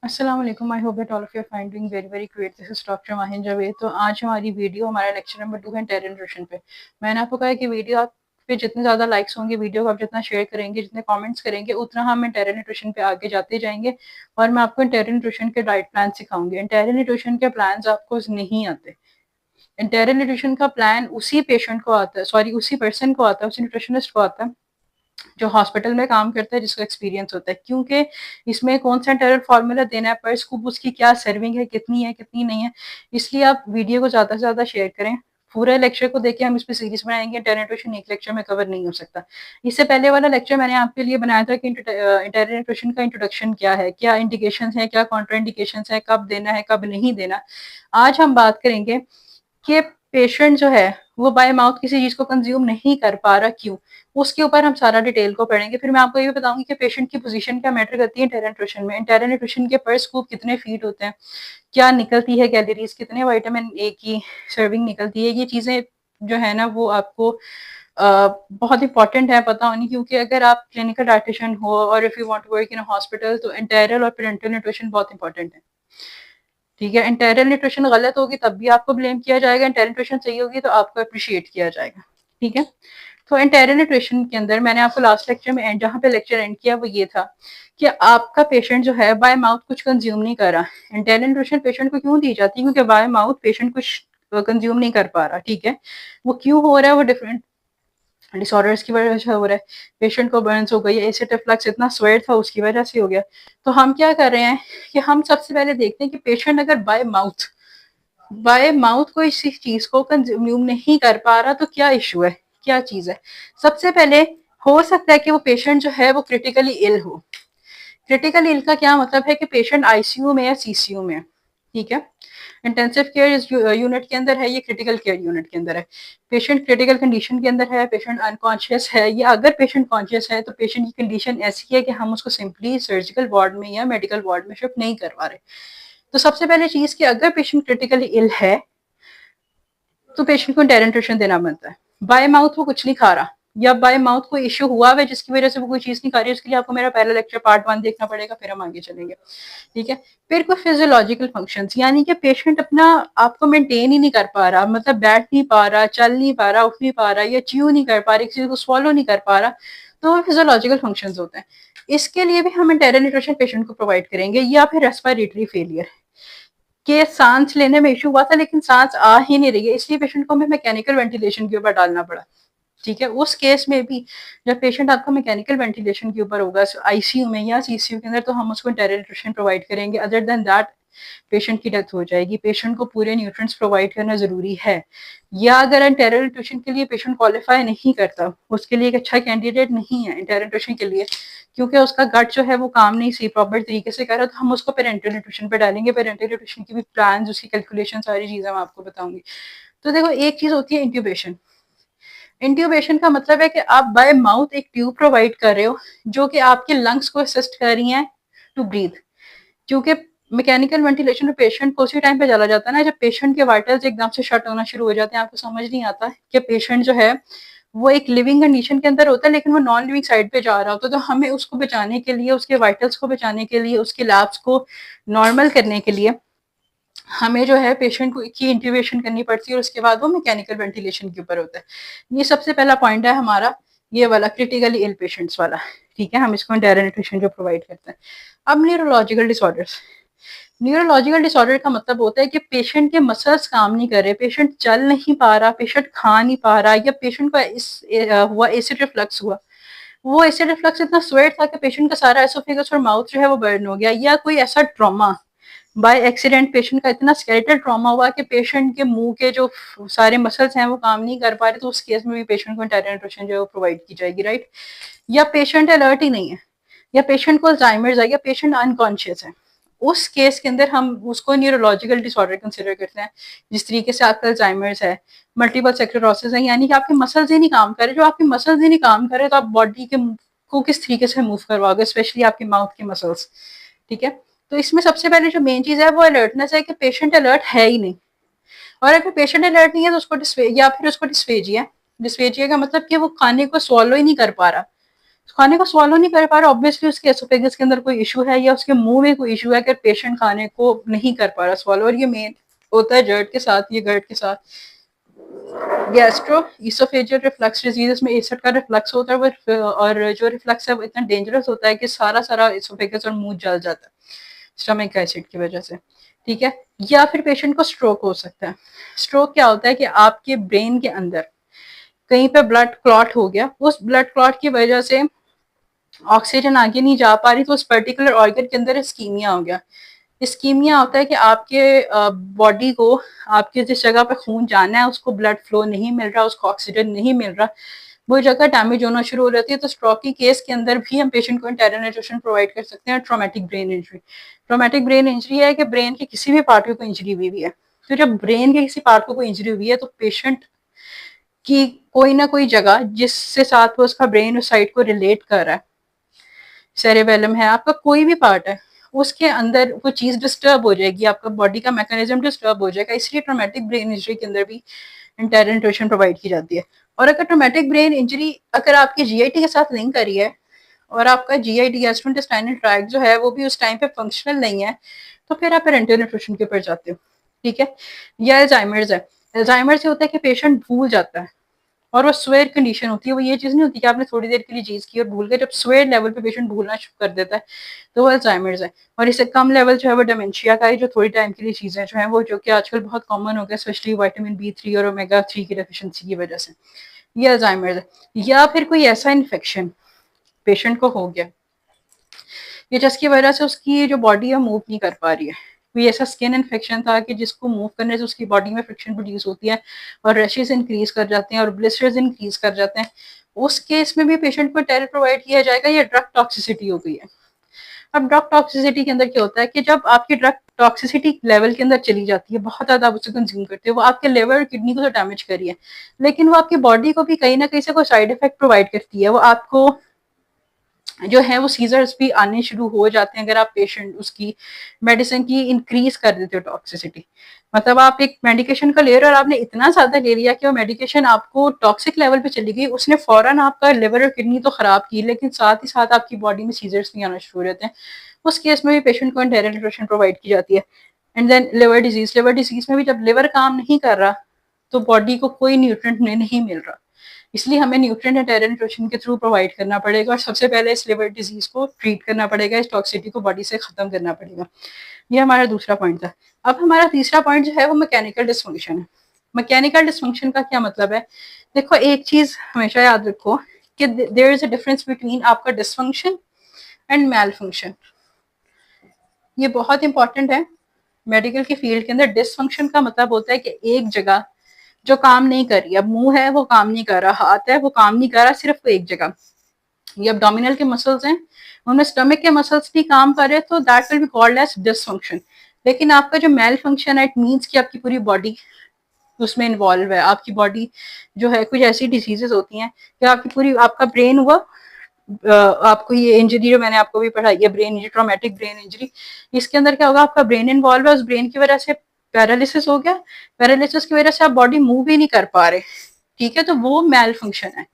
अस्सलाम वालेकुम। I hope that all of you are fine doing very very great. This is doctor Mahin Javed. तो आज हमारी वीडियो हमारा लेक्चर नंबर 2 है इंटीरियर न्यूट्रिशन पे। मैंने आपको कहा है कि वीडियो आप पे जितने ज़्यादा लाइक्स होंगे, वीडियो को आप जितना शेयर करेंगे, जितने कमेंट्स करेंगे, उतना हम इंटीरियर न्यूट्रिशन पे आगे जाते जाएंगे और मैं आपको इंटीरियर न्यूट्रिशन के डाइट प्लान सिखाऊंगी। इंटीरियर न्यूट्रिशन के प्लान आपको नहीं आते। इंटीरियर न्यूट्रिशन का प्लान उसी पेशेंट को आता है, सॉरी उसी पर्सन को आता है, उसी न्यूट्रिशनिस्ट को आता है जो हॉस्पिटल में काम करता है, जिसको एक्सपीरियंस होता है। क्योंकि इसमें कौन सा इंटीरियर फार्मूला देना है, पर स्कूप उसकी क्या सर्विंग है, कितनी नहीं है, इसलिए आप वीडियो को ज़्यादा से ज़्यादा शेयर करें। पूरे लेक्चर को देखिए, हम इस पे सीरीज बनाएंगे। इंटीरियर न्यूट्रिशन एक लेक्चर में कवर नहीं हो सकता। इससे पहले वाला लेक्चर मैंने आपके लिए बनाया था कि इंटीरियर न्यूट्रिशन का इंट्रोडक्शन क्या है, क्या इंडिकेशन है, क्या कॉन्ट्रा इंडिकेशन है, कब देना है, कब नहीं देना। आज हम बात करेंगे कि पेशेंट जो है वो बाय माउथ किसी चीज को कंज्यूम नहीं कर पा रहा, क्यों, उसके ऊपर हम सारा डिटेल को पढ़ेंगे। फिर मैं आपको ये भी बताऊंगी कि पेशेंट की पोजीशन क्या मैटर करती है इंटीरियर न्यूट्रिशन में। इंटीरियर न्यूट्रिशन के पर स्कूप कितने फीट होते हैं, क्या निकलती है कैलोरीज, कितने विटामिन ए की सर्विंग निकलती है। ये चीजें जो है ना वो आपको बहुत इंपॉर्टेंट है पता होनी, क्योंकि अगर आप क्लिनिकल डाइटिशियन हो और if you want to work in hospital, तो इंटीरियर और पेरेंटल न्यूट्रिशन बहुत इंपॉर्टेंट है। ठीक है, इंटीरियर न्यूट्रिशन गलत होगी तब भी आपको ब्लेम किया जाएगा, इंटीरियर न्यूट्रिशन सही होगी तो आपको अप्रिशिएट किया जाएगा। ठीक है, तो इंटीरियर न्यूट्रिशन के अंदर मैंने आपको लास्ट लेक्चर में जहाँ पे लेक्चर एंड किया वो ये था कि आपका पेशेंट जो है बाय माउथ कुछ कंज्यूम नहीं कर रहा। इंटीरियर न्यूट्रिशन पेशेंट को क्यों दी जाती है? क्योंकि बाय माउथ पेशेंट कुछ कंज्यूम नहीं कर पा रहा। ठीक है, वो क्यों हो रहा है? वो डिफरेंट डिसऑर्डर्स की वजह से हो रहा है। पेशेंट को बर्न्स हो गई, एसिड रिफ्लक्स, इतना स्वेट था उसकी वजह से हो गया। तो हम क्या कर रहे हैं कि हम सबसे पहले देखते हैं कि पेशेंट अगर बाय माउथ कोई इस चीज को कंज्यूम नहीं कर पा रहा तो क्या इशू है, क्या चीज है। सबसे पहले हो सकता है कि वो पेशेंट जो है वो क्रिटिकली इल हो। क्रिटिकल इल का क्या मतलब है कि पेशेंट आईसीयू में या सीसीयू में। ठीक है, इंटेंसिव केयर यूनिट के अंदर है, ये क्रिटिकल केयर यूनिट के अंदर है। पेशेंट क्रिटिकल कंडीशन के अंदर है, पेशेंट अनकॉन्शियस है, या अगर पेशेंट कॉन्शियस है तो पेशेंट की कंडीशन ऐसी है कि हम उसको सिंपली सर्जिकल वार्ड में या मेडिकल वार्ड में शिफ्ट नहीं करवा रहे। तो सबसे पहले चीज कि अगर पेशेंट क्रिटिकली इल है तो पेशेंट को इंटीरियर न्यूट्रिशन देना बनता है। बाय माउथ वो कुछ नहीं खा रहा, या बाय माउथ कोई इश्यू हुआ है जिसकी वजह से वो कोई चीज नहीं खा रही, उसके लिए आपको मेरा पहला लेक्चर पार्ट 1 देखना पड़ेगा, फिर हम आगे चलेंगे। ठीक है, फिर कोई फिजियोलॉजिकल फंक्शंस, यानी कि पेशेंट अपना आपको मेंटेन ही नहीं कर पा रहा, मतलब बैठ नहीं पा रहा, चल नहीं पा रहा, उठ नहीं पा रहा, या च्यू नहीं कर पा रहा, किसी को स्वॉलो नहीं कर पा रहा, तो वो फिजियोलॉजिकल फंक्शंस होते हैं। इसके लिए भी हम इंटीरियर न्यूट्रिशन पेशेंट को प्रोवाइड करेंगे। या फिर रेस्पिरेटरी फेलियर के सांस लेने में इशू हुआ था लेकिन सांस आ ही नहीं रही है, इसलिए पेशेंट को हमें मैकेनिकल वेंटिलेशन के ऊपर डालना पड़ा। ठीक है, उस केस में भी जब पेशेंट आपका मैकेनिकल वेंटिलेशन के ऊपर होगा आईसीयू में या सीसीयू के अंदर, तो हम उसको इंटीरियर न्यूट्रिशन प्रोवाइड करेंगे। अदर देन दैट पेशेंट की डेथ हो जाएगी। पेशेंट को पूरे न्यूट्रिएंट्स प्रोवाइड करना जरूरी है। या अगर इंटीरियर न्यूट्रिशन के लिए पेशेंट क्वालिफाई नहीं करता, उसके लिए एक अच्छा कैंडिडेट नहीं है इंटीरियर न्यूट्रिशन के लिए, क्योंकि उसका गट जो है वो काम नहीं सही प्रॉपर तरीके से कर रहा, तो हम उसको पेरेंटल न्यूट्रिशन पे डालेंगे। पेरेंटल न्यूट्रिशन की भी प्लान, उसकी कैलकुलेशन, सारी चीजें मैं आपको बताऊंगी। तो देखो, एक चीज होती है इंट्यूबेशन। इंट्यूबेशन का मतलब है कि आप बाय माउथ एक ट्यूब प्रोवाइड कर रहे हो जो कि आपके लंग्स को असिस्ट कर रही है टू ब्रीथ। क्योंकि मैकेनिकल वेंटिलेशन में पेशेंट को उसी टाइम पे चला जाता है ना जब पेशेंट के वाइटल्स एकदम से शट होना शुरू हो जाते हैं। आपको समझ नहीं आता कि पेशेंट जो है वो एक लिविंग कंडीशन के अंदर होता है लेकिन वो नॉन लिविंग साइड पे जा रहा होता है। तो हमें उसको बचाने के लिए, उसके वाइटल्स को बचाने के लिए, उसके लैब्स को नॉर्मल करने के लिए हमें जो है पेशेंट को की इंट्यूबेशन करनी पड़ती है और उसके बाद वो मैकेनिकल वेंटिलेशन के ऊपर होता है। ये सबसे पहला पॉइंट है हमारा, ये वाला क्रिटिकली इल पेशेंट्स वाला। ठीक है, हम इसको इंटीरियर न्यूट्रिशन जो प्रोवाइड करते हैं। अब न्यूरोलॉजिकल डिसऑर्डर्स। न्यूरोलॉजिकल डिसऑर्डर का मतलब होता है कि पेशेंट के मसल्स काम नहीं कर रहे, पेशेंट चल नहीं पा रहा, पेशेंट खा नहीं पा रहा, या पेशेंट को हुआ एसिड रिफ्लक्स हुआ। वो एसिड रिफ्लक्स इतना स्वेट था कि पेशेंट का सारा एसोफेगस और माउथ जो है वो बर्न हो गया। या कोई ऐसा ट्रॉमा बाय एक्सीडेंट, पेशेंट का इतना स्केलेटल ट्रॉमा हुआ कि पेशेंट के मुंह के जो सारे मसल्स हैं वो काम नहीं कर पा रहे, तो उस केस में भी पेशेंट को इंटीरियर न्यूट्रिशन जो है वो प्रोवाइड की जाएगी। राइट, या पेशेंट अलर्ट ही नहीं है, या पेशेंट को अल्जाइमर्स है, या पेशेंट अनकॉन्शियस है, उस केस के अंदर हम उसको न्यूरोलॉजिकल डिसऑर्डर कंसिडर करते हैं। जिस तरीके से आपका अल्जाइमर्स है, मल्टीपल सेक्लेरोसिस है, यानी कि आपके मसल्स ही नहीं काम कर रहे। जो आपके मसल्स ही नहीं काम कर रहे तो आप बॉडी के को किस तरीके से मूव करवाओगे, स्पेशली आपके माउथ के मसल्स। ठीक है, तो इसमें सबसे पहले जो मेन चीज है वो अलर्टनेस है कि पेशेंट अलर्ट है ही नहीं। और अगर पेशेंट अलर्ट नहीं है तो उसको या फिर उसको डिस्फेजिया। डिस्फेजिया का मतलब कि वो खाने को स्वॉलो ही नहीं कर पा रहा। खाने को swallow नहीं कर पा रहा, ऑब्वियसली उसके एसोफेगस के अंदर कोई इशू है या उसके मुंह में कोई इशू है कि पेशेंट खाने को नहीं कर पा रहा swallow। और ये मेन होता है जर्ट के साथ, ये गर्ट के साथ गैस्ट्रो इसोफेजियल रिफ्लक्स डिजीज, इसमें एसिड का रिफ्लक्स होता है और जो रिफ्लक्स है वो इतना डेंजरस होता है कि सारा सारा इसोफेगस और मुंह जल जाता है स्टमक एसिड की वजह से, ठीक है। या फिर पेशेंट को स्ट्रोक हो सकता है। स्ट्रोक क्या होता है कि आपके ब्रेन के अंदर कहीं पे ब्लड क्लॉट हो गया, उस ब्लड क्लॉट की वजह से ऑक्सीजन आगे नहीं जा पा रही, तो उस पर्टिकुलर ऑर्गन के अंदर इस्कीमिया हो गया। इस्कीमिया होता है कि आपके बॉडी को आपके जिस जगह पे खून जाना है उसको ब्लड फ्लो नहीं मिल रहा, उसको ऑक्सीजन नहीं मिल रहा, वो जगह डैमेज होना शुरू हो जाती है। तो स्ट्रोक की केस के अंदर भी हम पेशेंट को इंटरनल न्यूट्रिशन प्रोवाइड कर सकते हैं। Traumatic brain injury, traumatic brain injury है कि ब्रेन के किसी भी पार्ट को इंजरी हुई है। तो जब ब्रेन के किसी पार्ट को कोई इंजरी हुई है तो पेशेंट की कोई ना कोई जगह जिससे साथ वो उसका ब्रेन उस साइड को रिलेट कर रहा है, सेरेबेलम है, आपका कोई भी पार्ट है, उसके अंदर वो चीज डिस्टर्ब हो जाएगी, आपका बॉडी का मैकेनिज्म डिस्टर्ब हो जाएगा। इसलिए ट्रोमेटिक ब्रेन इंजरी के अंदर भी इंटरनल न्यूट्रिशन प्रोवाइड की जाती है। और अगर ट्रोमेटिक ब्रेन इंजरी अगर आपकी जीआईटी के साथ लिंक करी है और आपका जीआईटी गैस्ट्रोइंटेस्टाइनल ट्रैक्ट जो है वो भी उस टाइम पे फंक्शनल नहीं है, तो फिर आप पेरेंटल न्यूट्रिशन के ऊपर जाते हो, ठीक है। या एल्जाइमर्स है, एल्जाइमर से होता है कि पेशेंट भूल जाता है और वो स्वेयर कंडीशन होती है। वो ये चीज नहीं होती कि आपने थोड़ी देर के लिए चीज की और भूल गए, जब स्वेयर लेवल पे पेशेंट भूलना शुरू कर देता है तो वो अल्जाइमर्स है। और इससे कम लेवल जो है वो डिमेंशिया का है, जो थोड़ी टाइम के लिए चीजें जो है वो जो कि आजकल बहुत कॉमन हो गया, स्पेशली विटामिन B3 और ओमेगा 3 की डेफिशिएंसी की वजह से, ये अल्जाइमर्स है। या फिर कोई ऐसा इन्फेक्शन पेशेंट को हो गया कि जिसकी वजह से उसकी जो बॉडी है मूव नहीं कर पा रही है, कोई ऐसा स्किन इन्फेक्शन था कि जिसको मूव करने से उसकी बॉडी में फ्रिक्शन प्रोड्यूस होती है और रशेस इंक्रीज कर जाते हैं और ब्लिस्टर्स इंक्रीज कर जाते हैं, उस केस में भी पेशेंट को टेरर प्रोवाइड किया जाएगा। या ड्रग टॉक्सिसिटी हो गई है। अब ड्रग टॉक्सिसिटी के अंदर क्या होता है कि जब आपकी ड्रग टॉक्सिसिटी लेवल के अंदर चली जाती है, बहुत ज्यादा आप उसे कंज्यूम करते हो, वो आपके लिवर और किडनी को तो डैमेज करी है, लेकिन वो आपकी बॉडी को भी कहीं ना कहीं से कोई साइड इफेक्ट प्रोवाइड करती है। वो आपको जो है वो सीजर्स भी आने शुरू हो जाते हैं अगर आप पेशेंट उसकी मेडिसिन की इंक्रीज कर देते हो टॉक्सिसिटी। मतलब आप एक मेडिकेशन का ले रहे हो और आपने इतना ज्यादा ले लिया कि वो मेडिकेशन आपको टॉक्सिक लेवल पे चली गई, उसने फौरन आपका लिवर और किडनी तो खराब की, लेकिन साथ ही साथ आपकी बॉडी में सीजर्स भी आना शुरू हो जाते हैं। उस केस में भी पेशेंट को इंटरनल न्यूट्रिशन प्रोवाइड की जाती है। एंड देन लिवर डिजीज में भी जब लिवर काम नहीं कर रहा तो बॉडी को कोई न्यूट्रिएंट नहीं मिल रहा, इसलिए हमें न्यूट्रिएंट इंटरनल न्यूट्रिशन के थ्रू प्रोवाइड करना पड़ेगा और सबसे पहले इस लिवर डिजीज को ट्रीट करना पड़ेगा, इस टॉक्सिटी को बॉडी से खत्म करना पड़ेगा। ये हमारा दूसरा पॉइंट था। अब हमारा तीसरा पॉइंट जो है वो मैकेनिकल डिस्फंक्शन है। मैकेनिकल डिस्फंक्शन का क्या मतलब है? देखो, एक चीज हमेशा याद रखो कि there is a difference between आपका डिस्फंक्शन एंड मैल फंक्शन। ये बहुत इंपॉर्टेंट है मेडिकल की फील्ड के अंदर। डिस्फंक्शन का मतलब होता है कि एक जगह जो काम नहीं कर रही, अब मुंह है वो काम नहीं कर रहा, हाथ है वो काम नहीं कर रहा, सिर्फ वो एक जगह, ये अब्डोमिनल के मसल्स हैं, उनमें स्टमक के मसल्स नहीं काम कर रहे, तो that will be called as dysfunction. लेकिन आपका जो मेल फंक्शन है, इट मीन्स कि आपकी पूरी बॉडी उसमें इन्वॉल्व है। आपकी बॉडी जो है, कुछ ऐसी डिजीजेस होती हैं कि आपकी पूरी, आपका ब्रेन हुआ, आपको ये इंजरी जो मैंने आपको भी पढ़ाई है, brain injury, traumatic brain injury, इसके अंदर क्या होगा, आपका ब्रेन इन्वॉल्व है, उस ब्रेन की वजह से पैरालिसिस हो गया, पैरालिसिस की वजह से आप बॉडी मूव ही नहीं कर पा रहे, ठीक है, तो वो मेल फंक्शन है।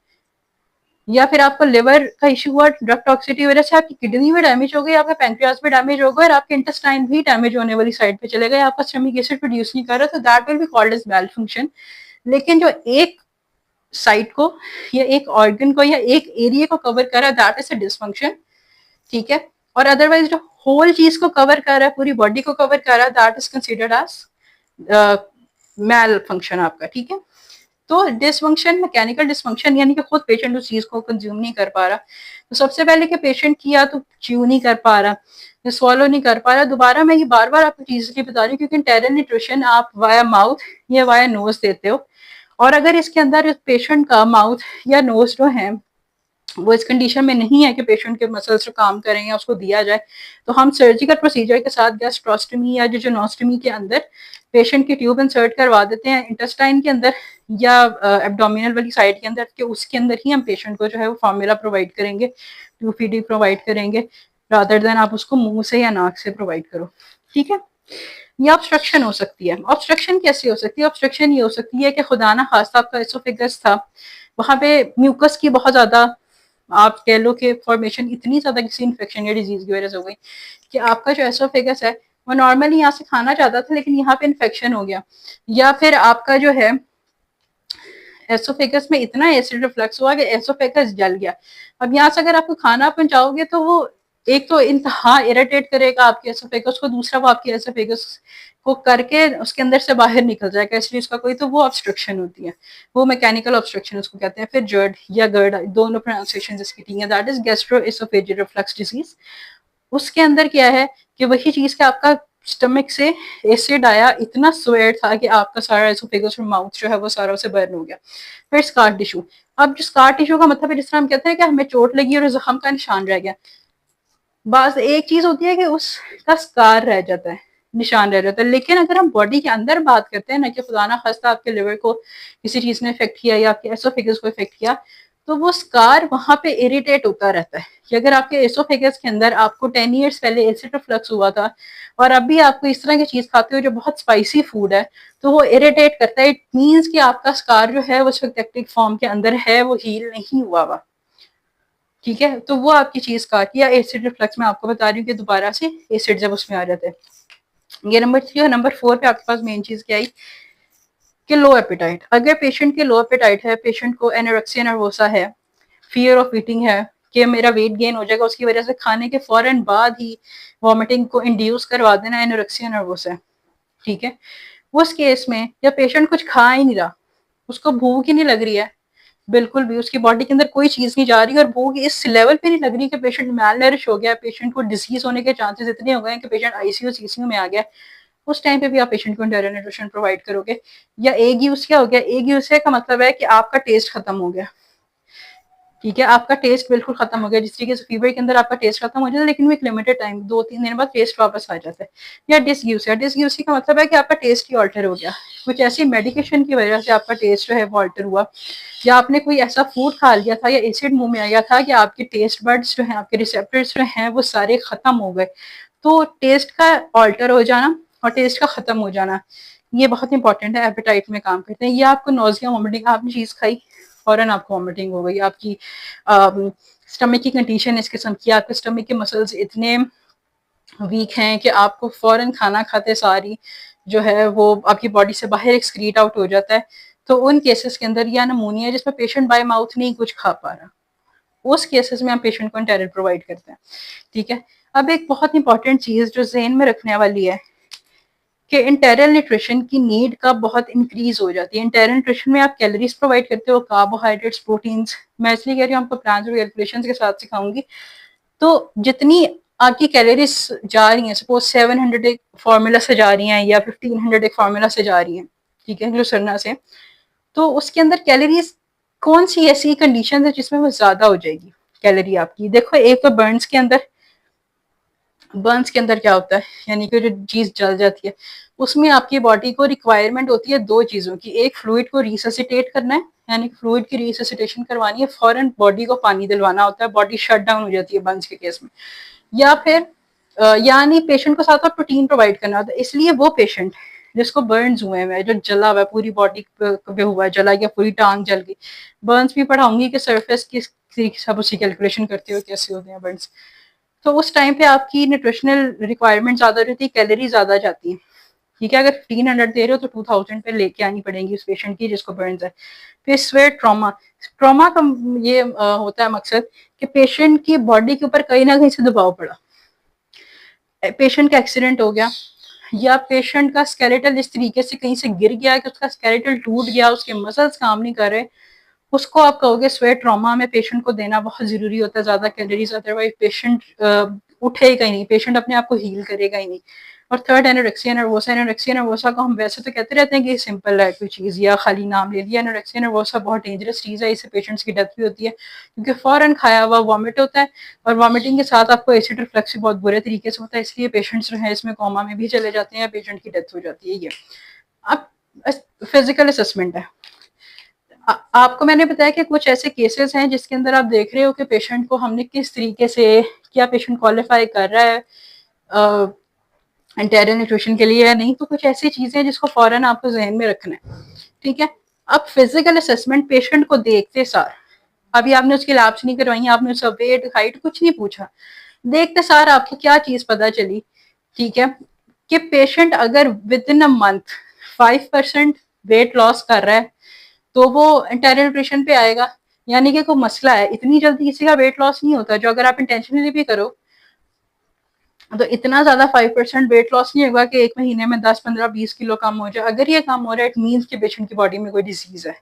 या फिर आपको लिवर का इश्यू हुआ, ड्रग टॉक्सिटी की वजह से आपकी किडनी भी डैमेज हो गई, आपका पैंक्रियास भी डैमेज हो गया और आपके इंटेस्टाइन भी डैमेज होने वाली साइड पे चले गए, आपका स्टमक एसिड प्रोड्यूस नहीं कर रहा, तो that will be called as malfunction. लेकिन जो एक साइट को या एक ऑर्गन को या एक एरिया को कवर कर रहा है, दैट इज अ डिसफंक्शन, ठीक है। और अदरवाइज जो होल चीज को कवर कर रहा है, पूरी बॉडी को कवर कर रहा है, that is considered as malfunction आपका, ठीक है। तो डिसफंक्शन, मैकेनिकल डिसफंक्शन, यानी कि खुद पेशेंट उस चीज को कंज्यूम नहीं कर पा रहा, तो सबसे पहले कि पेशेंट की या तो च्यू नहीं कर पा रहा या swallow नहीं कर पा रहा। दोबारा मैं ये बार बार आपको चीज इसलिए बता रही हूँ क्योंकि इंटेरल न्यूट्रिशन आप वाया माउथ या वाया नोज देते हो, और अगर इसके अंदर पेशेंट का माउथ या नोज जो है वो इस कंडीशन में नहीं है कि पेशेंट के मसल्स जो काम करें या उसको दिया जाए, तो हम सर्जिकल प्रोसीजर के साथ गैस्ट्रोस्टमी या जिजोनोस्टमी के अंदर पेशेंट की ट्यूब इंसर्ट करवा देते हैं इंटेस्टाइन के अंदर या एब्डोमिनल वाली साइड के अंदर, कि उसके अंदर ही हम पेशेंट को जो है वो फार्मूला प्रोवाइड करेंगे, ट्यूब फीडिंग प्रोवाइड करेंगे, रादर देन आप उसको मुंह से या नाक से प्रोवाइड करो, ठीक है। या ऑब्स्ट्रक्शन हो सकती है। ऑब्स्ट्रक्शन कैसे हो सकती है? ऑब्स्ट्रक्शन ये हो सकती है कि खुदा ना खास्ता आपका एसोफेगस था, वहां पे म्यूकस की बहुत ज्यादा आप कह लो कि फॉर्मेशन इतनी ज़्यादा किसी इन्फेक्शन या डिजीज़ की वजह से हो गई कि आपका जो एसोफेगस है वो नॉर्मली यहाँ से खाना चाहता था लेकिन यहाँ पे इन्फेक्शन हो गया, या फिर आपका जो है एसोफेगस में इतना एसिड रिफ्लक्स हुआ कि एसोफेगस जल गया। अब यहाँ से अगर आपको खाना पहुंचाओगे तो वो एक तो इंतहा इरिटेट करेगा आपके एसोफेगस को, दूसरा वो आपके एसोफेगस को करके उसके अंदर से बाहर निकल जाएगा, इसलिए उसका कोई तो वो ऑब्स्ट्रक्शन होती है, वो मैकेनिकल ऑब्स्ट्रक्शन उसको कहते हैं। फिर जर्ड या गर्ड दोनों प्रोनाउंसिएशन जिसकी ठीक है, that is gastro oesophageal reflux disease. उसके अंदर क्या है कि वही चीज का आपका स्टमक से एसिड आया, इतना स्वेट था कि आपका सारा एसोफेगस और माउथ जो है वो सारा उसे बर्न हो गया। फिर स्कार टिश्यू। अब जो स्कार टिश्यू का मतलब है जिस तरह हम कहते हैं कि हमें चोट लगी और जख्म का निशान रह गया, बस एक चीज होती है कि उसका स्कार रह जाता है, निशान रह जाता है। लेकिन अगर हम बॉडी के अंदर बात करते हैं ना कि खुदा ना खास्ता आपके लिवर को किसी चीज ने इफेक्ट किया या आपके एसोफेगस को इफेक्ट किया, तो वो स्कार वहां पे इरिटेट होता रहता है कि अगर आपके एसोफेगस के अंदर आपको 10 ईयर्स पहले एसिड रिफ्लक्स हुआ था और अभी आपको इस तरह की चीज खाते हो जो बहुत स्पाइसी फूड है, तो वो इरिटेट करता है। इट मीन्स कि आपका स्कार जो है वो एक्टिक फॉर्म के अंदर है, वो हील नहीं हुआ। ठीक है, तो वो आपकी चीज काटी, या एसिड रिफ्लक्स में आपको बता रही हूँ कि दोबारा से एसिड जब उसमें आ जाते हैं। ये नंबर 3 और नंबर 4 पे आपके पास मेन चीज क्या आई कि लो एपिटाइट। अगर पेशेंट के लो एपिटाइट है, पेशेंट को एनोरेक्सिया नर्वोसा है, फियर ऑफ ईटिंग है कि मेरा वेट गेन हो जाएगा, उसकी वजह से खाने के फौरन बाद ही वॉमिटिंग को इंड्यूस करवा देना एनोरेक्सिया नर्वोसा है। ठीक है, उस केस में या पेशेंट कुछ खा ही नहीं रहा, उसको भूख ही नहीं लग रही है, बिल्कुल भी उसकी बॉडी के अंदर कोई चीज नहीं जा रही और भूख इस लेवल पे नहीं लग रही कि पेशेंट मैल नरिश हो गया, पेशेंट को डिजीज होने के चांसेस इतने हो गए कि पेशेंट आईसीयू सीसीयू में आ गया, उस टाइम पे भी आप पेशेंट को इंटरनल न्यूट्रिशन प्रोवाइड करोगे। या एग यूसिया हो गया, एग यूसिया का मतलब है कि आपका टेस्ट खत्म हो गया। ठीक है, आपका टेस्ट बिल्कुल खत्म हो गया, जिस तरीके से फीवर के अंदर आपका टेस्ट खत्म हो जाता है लेकिन वो एक लिमिटेड टाइम 2-3 दिन बाद टेस्ट वापस आ जाता है। या डिसग्यूसिया, डिसग्यूसिया का मतलब है कि आपका टेस्ट ही ऑल्टर हो गया, कुछ ऐसी मेडिकेशन की वजह से आपका टेस्ट जो है वो ऑल्टर हुआ, या आपने कोई ऐसा फूड खा लिया था या एसिड मुंह में आ गया था कि आपके टेस्ट बड्स जो है, आपके रिसेप्टर्स जो हैं वो सारे खत्म हो गए। तो टेस्ट का ऑल्टर हो जाना और टेस्ट का खत्म हो जाना ये बहुत इंपॉर्टेंट है, एपेटाइट में काम करते हैं। ये आपको नोजिया वॉमिटिंग, आपने चीज खाई फौरन आपको वॉमिटिंग हो गई, आपकी स्टमक की कंडीशन इस किस्म की, आपके स्टमक के मसल्स इतने वीक हैं कि आपको फौरन खाना खाते सारी जो है वो आपकी बॉडी से बाहर एक्सक्रीट आउट हो जाता है। तो उन केसेस के अंदर, या नमूनिया जिसमें पेशेंट बाय माउथ नहीं कुछ खा पा रहा, उस केसेस में हम पेशेंट को एंटेरल प्रोवाइड करते हैं। ठीक है, अब एक बहुत इंपॉर्टेंट चीज जो जहन में रखने वाली है कि इंटेरल न्यूट्रिशन की नीड का बहुत इंक्रीज हो जाती है। इंटेरल न्यूट्रिशन में आप कैलोरीज प्रोवाइड करते हो, कार्बोहाइड्रेट्स, प्रोटीन्स। मैं इसलिए कह रही हूँ आपको प्लान्स और कैलकुलेशंस के साथ सिखाऊंगी। तो जितनी आपकी कैलोरीज जा रही हैं, सपोज 700 एक फार्मूला से जा रही हैं या 1500 एक फार्मूला से जा रही हैं, ठीक है, ग्लूसरना से, तो उसके अंदर कैलोरीज कौन सी ऐसी कंडीशन है जिसमें वो ज्यादा हो जाएगी कैलोरी आपकी। देखो, एक तो बर्न्स के अंदर, बर्न्स के अंदर क्या होता है, यानी कि जो चीज जल जाती है उसमें आपकी बॉडी को रिक्वायरमेंट होती है दो चीजों की, एक फ्लूइड को रिससिटेट करना है, यानी फ्लूइड की रिससिटेशन करवानी है, फौरन बॉडी को पानी दिलवाना होता है, बॉडी शट डाउन हो जाती है बर्न्स के केस में। या फिर यानी पेशेंट को साथ साथ प्रोटीन प्रोवाइड करना होता है। इसलिए वो पेशेंट जिसको बर्न्स हुए हैं, जो जला हुआ है, पूरी बॉडी पे हुआ है जला, या पूरी टांग जल गई, बर्न्स भी पढ़ाऊंगी कि सरफेस किस तरीके से आप उसकी कैलकुलेशन करते हो, कैसे होते हैं बर्न्स। तो उस टाइम पे आपकी न्यूट्रिशनल रिक्वायरमेंट ज्यादा रहती है, कैलोरी ज्यादा जाती है। ठीक है, अगर 1500 दे रहे हो तो 2000 पे लेके आनी पड़ेगी उस पेशेंट की जिसको बर्न्स है। फिर स्वेट ट्रॉमा, ट्रॉमा का ये होता है मकसद कि पेशेंट की बॉडी के ऊपर कहीं ना कहीं से दबाव पड़ा, पेशेंट का एक्सीडेंट हो गया, या पेशेंट का स्केलेटल इस तरीके से कहीं से गिर गया कि उसका स्केलेटल टूट गया, उसके मसल्स काम नहीं कर रहे, उसको आप कहोगे स्वेट ट्रॉमा में पेशेंट को देना बहुत जरूरी होता है ज्यादा कैलोरीज, अदरवाइज पेशेंट उठेगा ही नहीं, पेशेंट अपने आप को हील करेगा ही नहीं। और third anorexia nervosa, anorexia nervosa को हम वैसे तो कहते रहते हैं कि सिंपल है कोई चीज या खाली नाम ले लिया, एनोरेक्सिया नर्वोसा बहुत डेंजरस चीज है, इससे पेशेंट्स की डेथ भी होती है क्योंकि फौरन खाया हुआ वॉमिट होता है और वॉमिटिंग के साथ आपको एसिड रिफ्लक्स भी बहुत बुरे तरीके से होता है, इसलिए पेशेंट्स जो है इसमें कोमा में भी चले जाते हैं, पेशेंट की डेथ हो जाती है। ये अब फिजिकल असेसमेंट है। आपको मैंने बताया कि कुछ ऐसे केसेस हैं जिसके अंदर आप देख रहे हो कि पेशेंट को हमने किस तरीके से, क्या पेशेंट क्वालिफाई कर रहा है एंटेरियर न्यूट्रिशन के लिए या नहीं, तो कुछ ऐसी चीजें जिसको फौरन आपको जहन में रखना है। ठीक है, अब फिजिकल असेसमेंट पेशेंट को देखते सार अभी आपने उसकी लैब्स नहीं करवाई, आपने उसका वेट हाइट कुछ नहीं पूछा, देखते सार आपको क्या चीज पता चली, ठीक है, कि पेशेंट अगर with in a month 5% weight loss कर रहा है तो वो इंटेरियर न्यूट्रिशन पे आएगा, यानी कि कोई मसला है। इतनी जल्दी किसी का वेट लॉस नहीं होता, जो अगर आप इंटेंशनली भी करो तो इतना ज्यादा 5% वेट लॉस नहीं होगा कि एक महीने में 10, 15, 20 किलो कम हो जाए। अगर ये कम हो रहा है इट मीन्स कि पेशेंट की बॉडी में कोई डिजीज है,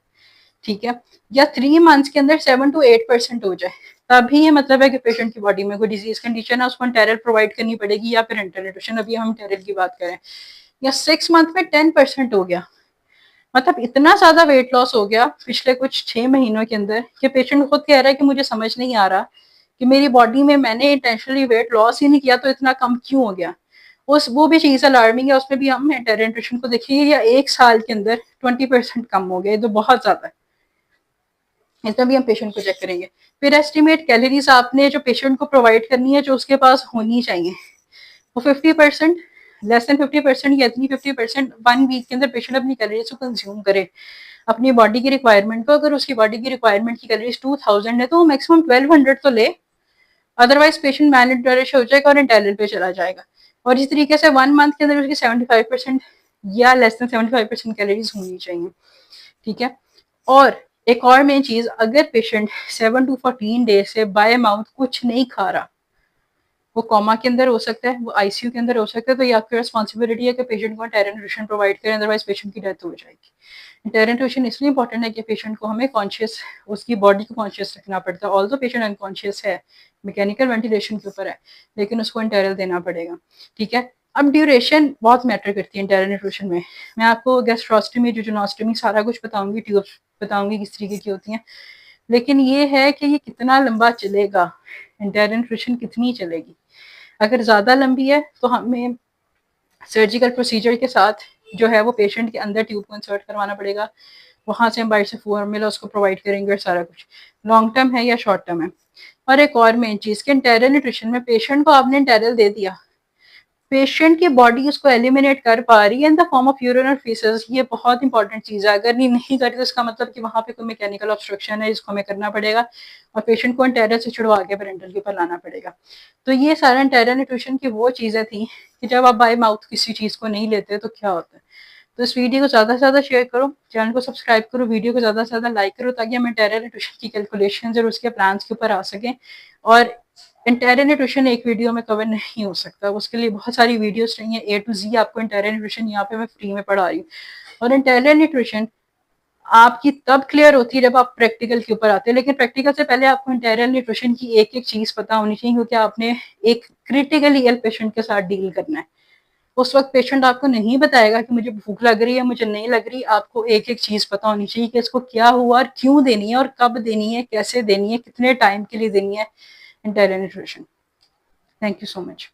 ठीक है, या 3 मंथ्स के अंदर 7 to 8% हो जाए, तभी ये मतलब है कि पेशेंट की बॉडी में कोई डिजीज कंडीशन है, उसको इंटेरियर प्रोवाइड करनी पड़ेगी या फिर इंटेरियर न्यूट्रिशन, अभी हम इंटेरियर की बात करें। या 6 मंथ में 10% हो गया, मतलब इतना ज्यादा वेट लॉस हो गया पिछले कुछ 6 महीनों के अंदर कि पेशेंट खुद कह रहा है कि मुझे समझ नहीं आ रहा कि मेरी बॉडी में मैंने इंटेंशनली वेट लॉस ही नहीं किया तो इतना कम क्यों हो गया। उस वो भी चीज अलार्मिंग है, उसमें भी हम इंटेरियर न्यूट्रिशन को देखेंगे, या 1 साल के अंदर 20% कम हो गया, ये तो बहुत ज्यादा है, इसमें भी हम पेशेंट को चेक करेंगे। फिर एस्टिमेट कैलोरीज आपने जो पेशेंट को प्रोवाइड करनी है, जो उसके पास होनी चाहिए, वो 50%, लेस देन 50% या इतनी 50% 1 वीक के अंदर पेशेंट अपनी कैलोरीज को कंज्यूम करे अपनी बॉडी की रिक्वायरमेंट को। अगर उसकी बॉडी की रिक्वायरमेंट की कैलोरीज 2000 है तो वो मैक्सिमम 1200 तो ले, अदरवाइज पेशेंट मैल हो जाएगा और इंटेरियर पे चला जाएगा। और इस तरीके से 1 मंथ के अंदर उसकी 75% या लेस देन 75% कैलोरीज होनी चाहिए, ठीक है। और एक और मेन चीज, अगर पेशेंट 7 to 14 डेज से बाय माउथ कुछ नहीं खा रहा, वो कोमा के अंदर हो सकता है, वो आईसीयू के अंदर हो सकता है, तो ये आपकी रिस्पॉन्सिबिलिटी है कि पेशेंट को इंटेरियर न्यूट्रिशन प्रोवाइड करें, अदरवाइज पेशेंट की डेथ हो जाएगी। इंटेरियर न्यूट्रिशन इसलिए इंपॉर्टेंट है कि पेशेंट को हमें कॉन्शियस, उसकी बॉडी को कॉन्शियस रखना पड़ता है। ऑल दो पेशेंट अनकॉन्शियस है, मैकेनिकल वेंटिलेशन के ऊपर है, लेकिन उसको इंटेरियर देना पड़ेगा, ठीक है। अब ड्यूरेशन बहुत मैटर करती है इंटेरियर न्यूट्रिशन में। मैं आपको गैस्ट्रोस्टमी, जुजुनोस्टमी सारा कुछ बताऊंगी, ट्यूब्स बताऊंगी किस तरीके की होती हैं, लेकिन ये है कि ये कितना लंबा चलेगा, इंटेरियर न्यूट्रिशन कितनी चलेगी। अगर ज़्यादा लंबी है तो हमें सर्जिकल प्रोसीजर के साथ जो है वो पेशेंट के अंदर ट्यूब को इंसर्ट करवाना पड़ेगा, वहाँ से हम बाहर से फॉर्मूला उसको प्रोवाइड करेंगे और सारा कुछ। लॉन्ग टर्म है या शॉर्ट टर्म है। और एक और मेन चीज़ कि इंटेरियर न्यूट्रिशन में पेशेंट को आपने इंटेरियर दे दिया, पेशेंट की बॉडी उसको एलिमिनेट कर पा रही है in the form of urine और फीसेस, ये बहुत इंपॉर्टेंट चीज़ है। अगर ये नहीं करी तो इसका मतलब कि वहाँ पे कोई मैकेनिकल ऑब्स्ट्रक्शन है जिसको हमें करना पड़ेगा और पेशेंट को इंटेरियर से छुड़वा के पेरेंटल के ऊपर लाना पड़ेगा। तो ये सारा इंटेरियर न्यूट्रिशन की वो चीज़ें थी कि जब आप बाय माउथ किसी चीज़ को नहीं लेते तो क्या होता है। तो इस वीडियो को ज़्यादा से ज़्यादा शेयर करो, चैनल को सब्सक्राइब करो, वीडियो को ज़्यादा से ज़्यादा लाइक करो, ताकि हम इंटेरियर न्यूट्रिशन की कैलकुलेशन और उसके प्लान्स के ऊपर आ सकें। और इंटेरियर न्यूट्रिशन एक वीडियो में कवर नहीं हो सकता, उसके लिए बहुत सारी वीडियोस चाहिए, ए टू जी आपको इंटेरियर न्यूट्रिशन यहाँ पे मैं फ्री में पढ़ा रही हूँ। और इंटेरियर न्यूट्रिशन आपकी तब क्लियर होती है जब आप प्रैक्टिकल के ऊपर आते हैं, लेकिन प्रैक्टिकल से पहले आपको इंटेरियर न्यूट्रिशन की एक एक चीज पता होनी चाहिए, क्योंकि आपने एक क्रिटिकली इल पेशेंट के साथ डील करना है। उस वक्त पेशेंट आपको नहीं बताएगा कि मुझे भूख लग रही है, मुझे नहीं लग रही, आपको एक एक चीज पता होनी चाहिए कि इसको क्या हुआ और क्यों देनी है और कब देनी है, कैसे देनी है, कितने टाइम के लिए देनी है interior nutrition. Thank you so much.